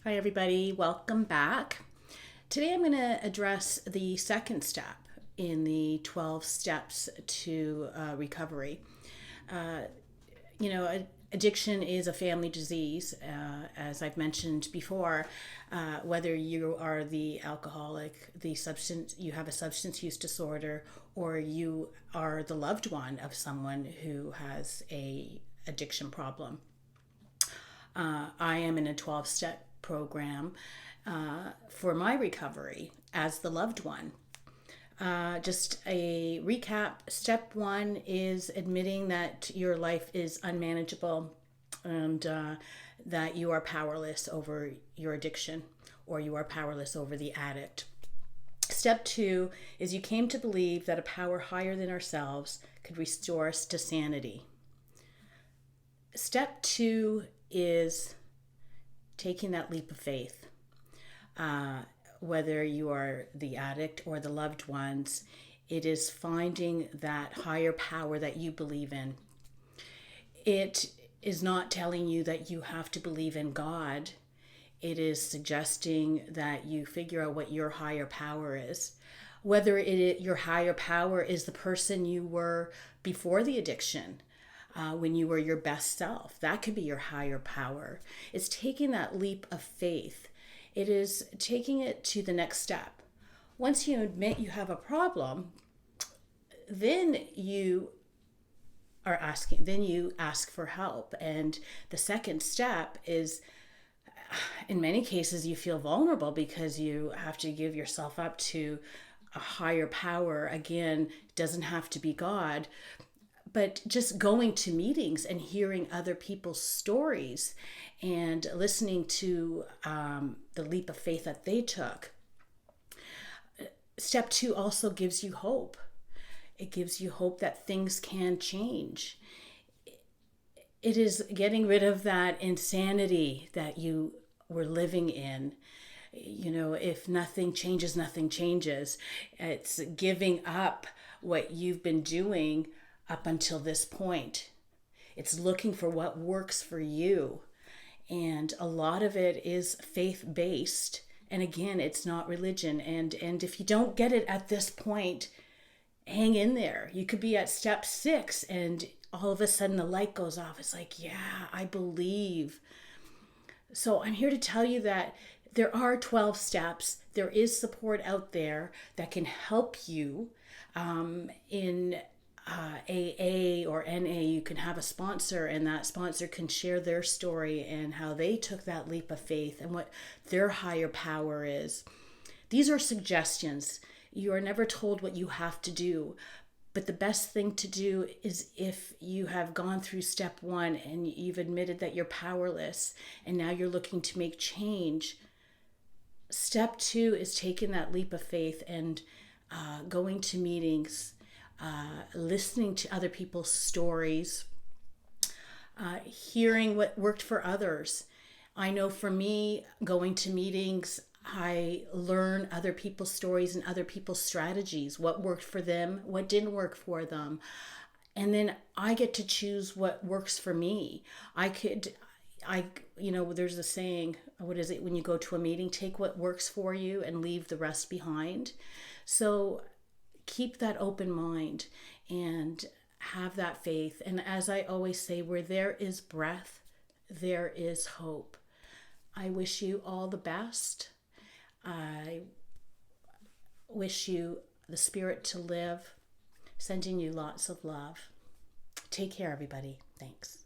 Hi everybody, welcome back. Today I'm going to address the second step in the 12 steps to recovery. Uh, Addiction is a family disease, as I've mentioned before. Whether you are the alcoholic, you have a substance use disorder, or you are the loved one of someone who has a addiction problem. I am in a 12-step program for my recovery as the loved one. Just a recap. Step one is admitting that your life is unmanageable and that you are powerless over your addiction, or you are powerless over the addict. Step two is you came to believe that a power higher than ourselves could restore us to sanity. Step two is taking that leap of faith. Whether you are the addict or the loved ones, it is finding that higher power that you believe in. It is not telling you that you have to believe in God. It is suggesting that you figure out what your higher power is. Whether your higher power is the person you were before the addiction, when you were your best self. That could be your higher power. It's taking that leap of faith. It is taking it to the next step. Once you admit you have a problem, then you ask for help. And the second step is, in many cases, you feel vulnerable because you have to give yourself up to a higher power. Again, it doesn't have to be God. But just going to meetings and hearing other people's stories and listening to the leap of faith that they took. Step two also gives you hope. It gives you hope that things can change. It is getting rid of that insanity that you were living in. If nothing changes, nothing changes. It's giving up what you've been doing up until this point. It's looking for what works for you. And a lot of it is faith-based. And again, it's not religion. And if you don't get it at this point, hang in there. You could be at step 6 and all of a sudden the light goes off. It's like, yeah, I believe. So I'm here to tell you that there are 12 steps. There is support out there that can help you in AA or NA. You can have a sponsor, and that sponsor can share their story and how they took that leap of faith and what their higher power is. These are suggestions. You are never told what you have to do, but the best thing to do is, if you have gone through step 1 and you've admitted that you're powerless and now you're looking to make change, step 2 is taking that leap of faith and going to meetings, listening to other people's stories, hearing what worked for others. I know for me, going to meetings, I learn other people's stories and other people's strategies, what worked for them, what didn't work for them. And then I get to choose what works for me. There's a saying, what is it, when you go to a meeting, take what works for you and leave the rest behind. So keep that open mind and have that faith. And as I always say, where there is breath, there is hope. I wish you all the best. I wish you the spirit to live. Sending you lots of love. Take care, everybody. Thanks.